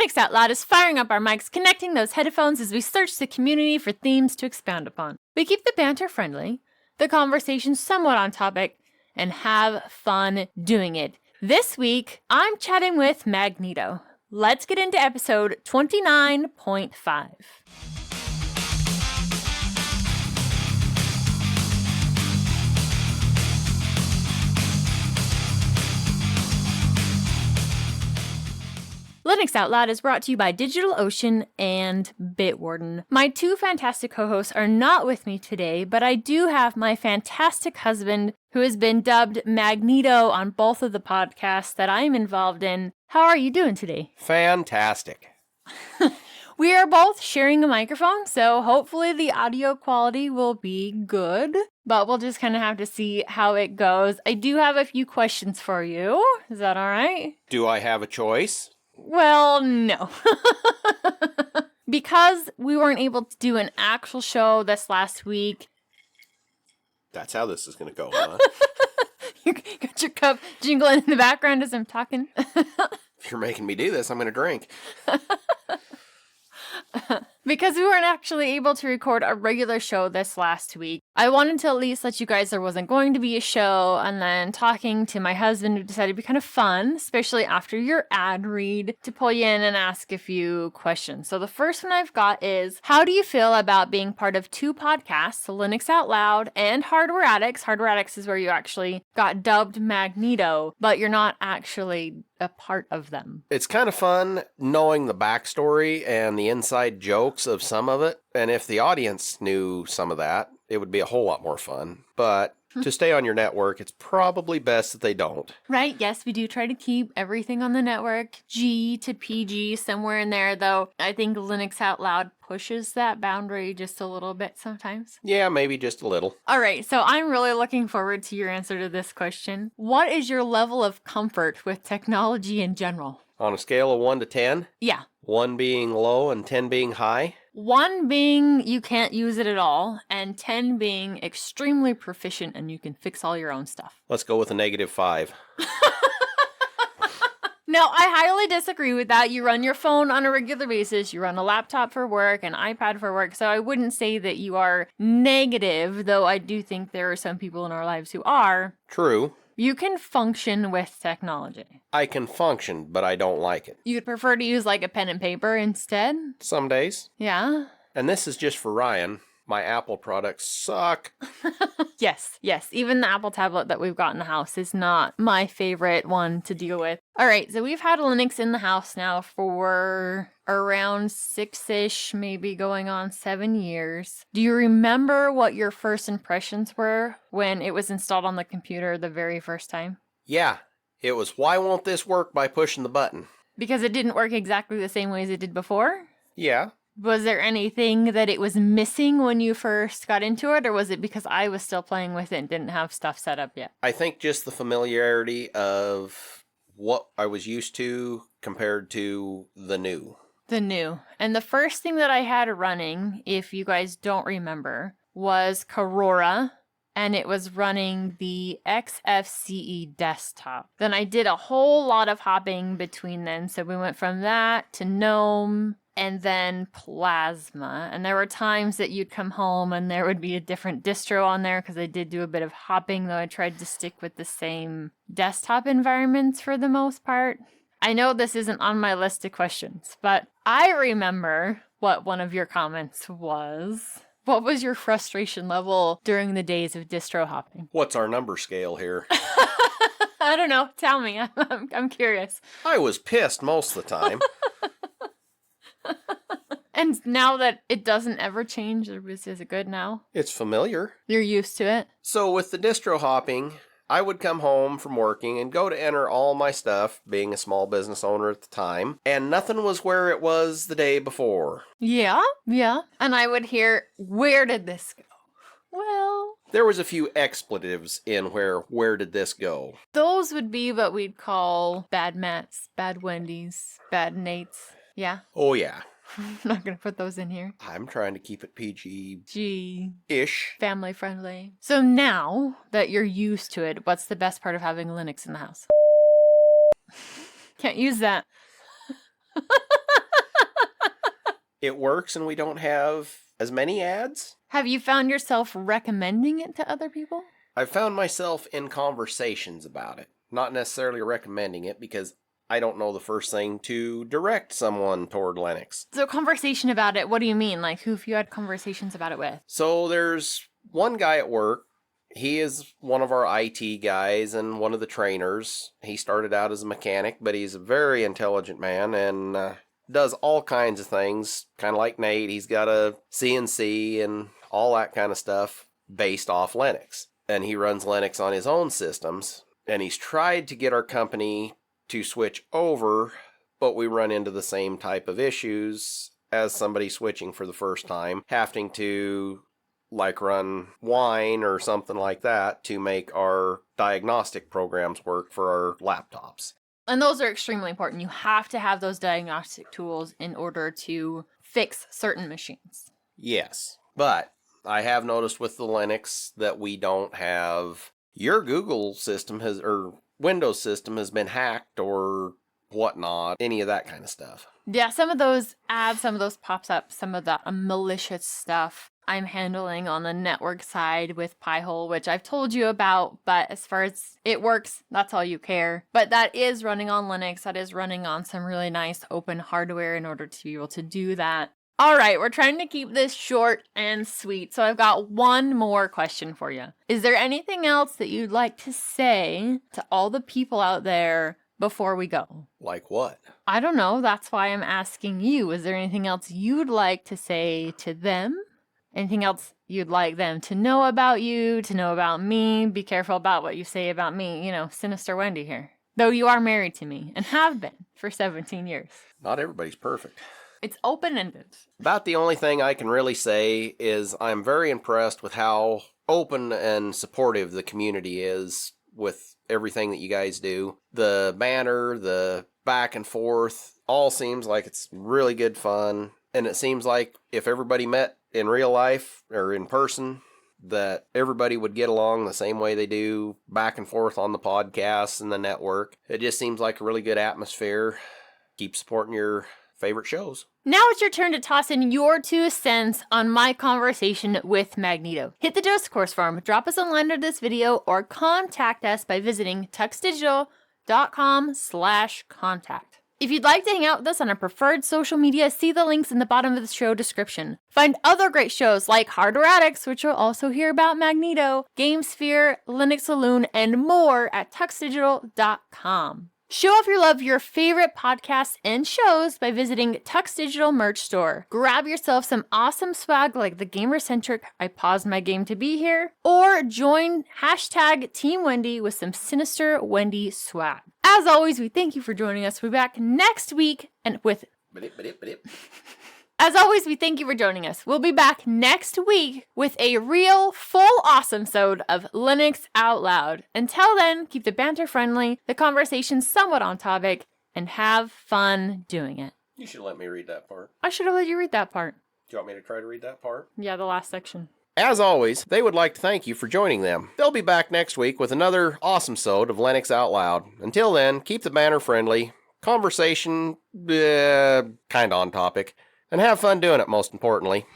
Linux Out Loud is firing up our mics, connecting those headphones as we search the community for themes to expound upon. We keep the banter friendly, the conversation somewhat on topic, and have fun doing it. This week, I'm chatting with Mag-Neato. Let's get into episode 29.5. Linux Out Loud is brought to you by DigitalOcean and Bitwarden. My two fantastic co-hosts are not with me today, but I do have my fantastic husband, who has been dubbed Mag-Neato on both of the podcasts that I'm involved in. How are you doing today? Fantastic. We are both sharing a microphone, so hopefully the audio quality will be good, but we'll just kind of have to see how it goes. I do have a few questions for you. Is that all right? Do I have a choice? Well, no. Because we weren't able to do an actual show this last week. That's how this is going to go, huh? You got your cup jingling in the background as I'm talking. If you're making me do this, I'm going to drink. Because we weren't actually able to record a regular show this last week, I wanted to at least let you guys there wasn't going to be a show, and then talking to my husband, who decided it'd be kind of fun, especially after your ad read, to pull you in and ask a few questions. So the first one I've got is, how do you feel about being part of two podcasts, Linux Out Loud and Hardware Addicts? Hardware Addicts is where you actually got dubbed Mag-Neato, but you're not actually a part of them. It's kind of fun knowing the backstory and the inside jokes of some of it. And if the audience knew some of that, it would be a whole lot more fun. But to stay on your network, it's probably best that they don't. Right, yes, we do try to keep everything on the network G to PG, somewhere in there, though I think Linux Out Loud pushes that boundary just a little bit sometimes. Yeah, maybe just a little. All right, so I'm really looking forward to your answer to this question. What is your level of comfort with technology in general? On a scale of 1 to 10? Yeah. 1 being low and 10 being high? 1 being you can't use it at all, and 10 being extremely proficient and you can fix all your own stuff. Let's go with a -5. No, I highly disagree with that. You run your phone on a regular basis. You run a laptop for work, an iPad for work. So I wouldn't say that you are negative, though I do think there are some people in our lives who are. True. You can function with technology. I can function, but I don't like it. You'd prefer to use like a pen and paper instead? Some days. Yeah. And this is just for Ryan. My Apple products suck. Yes. Even the Apple tablet that we've got in the house is not my favorite one to deal with. All right, so we've had Linux in the house now for around 6-ish, maybe going on 7 years. Do you remember what your first impressions were when it was installed on the computer the very first time? Yeah, it was, why won't this work by pushing the button? Because it didn't work exactly the same way as it did before? Yeah. Was there anything that it was missing when you first got into it, or was it because I was still playing with it and didn't have stuff set up yet? I think just the familiarity of what I was used to compared to the new. The new. And the first thing that I had running, if you guys don't remember, was Corora, and it was running the XFCE desktop. Then I did a whole lot of hopping between then, so we went from that to GNOME, and then Plasma. And there were times that you'd come home and there would be a different distro on there, because I did do a bit of hopping, though I tried to stick with the same desktop environments for the most part. I know this isn't on my list of questions, but I remember what one of your comments was. What was your frustration level during the days of distro hopping? What's our number scale here? I don't know. Tell me. I'm curious. I was pissed most of the time. And now that it doesn't ever change, is it good now? It's familiar. You're used to it? So with the distro hopping, I would come home from working and go to enter all my stuff, being a small business owner at the time, and nothing was where it was the day before. Yeah. And I would hear, where did this go? Well, there was a few expletives in where did this go? Those would be what we'd call bad Matts, bad Wendy's, bad Nates. Yeah? Oh, yeah. I'm not going to put those in here. I'm trying to keep it PG-ish. Family friendly. So now that you're used to it, what's the best part of having Linux in the house? Can't use that. It works and we don't have as many ads. Have you found yourself recommending it to other people? I've found myself in conversations about it, not necessarily recommending it because I don't know the first thing to direct someone toward Linux. So conversation about it, what do you mean? Like who have you had conversations about it with? So there's one guy at work. He is one of our IT guys and one of the trainers. He started out as a mechanic, but he's a very intelligent man and does all kinds of things. Kind of like Nate, he's got a CNC and all that kind of stuff based off Linux. And he runs Linux on his own systems. And he's tried to get our company to switch over, but we run into the same type of issues as somebody switching for the first time, having to like run Wine or something like that to make our diagnostic programs work for our laptops. And those are extremely important. You have to have those diagnostic tools in order to fix certain machines. Yes, but I have noticed with the Linux that we don't have your Google system or Windows system has been hacked or whatnot, any of that kind of stuff. Yeah, some of those ads, some of those pops up, some of that malicious stuff I'm handling on the network side with Pi-hole, which I've told you about, but as far as it works, that's all you care. But that is running on Linux, that is running on some really nice open hardware in order to be able to do that. All right, we're trying to keep this short and sweet, so I've got one more question for you. Is there anything else that you'd like to say to all the people out there before we go? Like what? I don't know, that's why I'm asking you. Is there anything else you'd like to say to them? Anything else you'd like them to know about you, to know about me? Be careful about what you say about me, sinister Wendy here. Though you are married to me and have been for 17 years. Not everybody's perfect. It's open-ended. About the only thing I can really say is I'm very impressed with how open and supportive the community is with everything that you guys do. The banter, the back and forth, all seems like it's really good fun. And it seems like if everybody met in real life or in person, that everybody would get along the same way they do back and forth on the podcasts and the network. It just seems like a really good atmosphere. Keep supporting your favorite shows. Now it's your turn to toss in your 2 cents on my conversation with Mag-Neato. Hit the discourse forum, drop us a line under this video, or contact us by visiting tuxdigital.com/contact. If you'd like to hang out with us on our preferred social media, see the links in the bottom of the show description. Find other great shows like Hardware Addicts, which you'll also hear about Mag-Neato, GameSphere, Linux Saloon, and more at tuxdigital.com. Show off your love of your favorite podcasts and shows by visiting Tux Digital Merch Store. Grab yourself some awesome swag like the Gamer-centric I paused my game to be here, or join #Team Wendy with some sinister Wendy swag. As always, we thank you for joining us. We'll be back next week and with... As always, we thank you for joining us. We'll be back next week with a real, full awesome-sode of Linux Out Loud. Until then, keep the banter friendly, the conversation somewhat on topic, and have fun doing it. You should let me read that part. I should have let you read that part. Do you want me to try to read that part? Yeah, the last section. As always, they would like to thank you for joining them. They'll be back next week with another awesome-sode of Linux Out Loud. Until then, keep the banter friendly, conversation, kind of on topic, and have fun doing it, most importantly.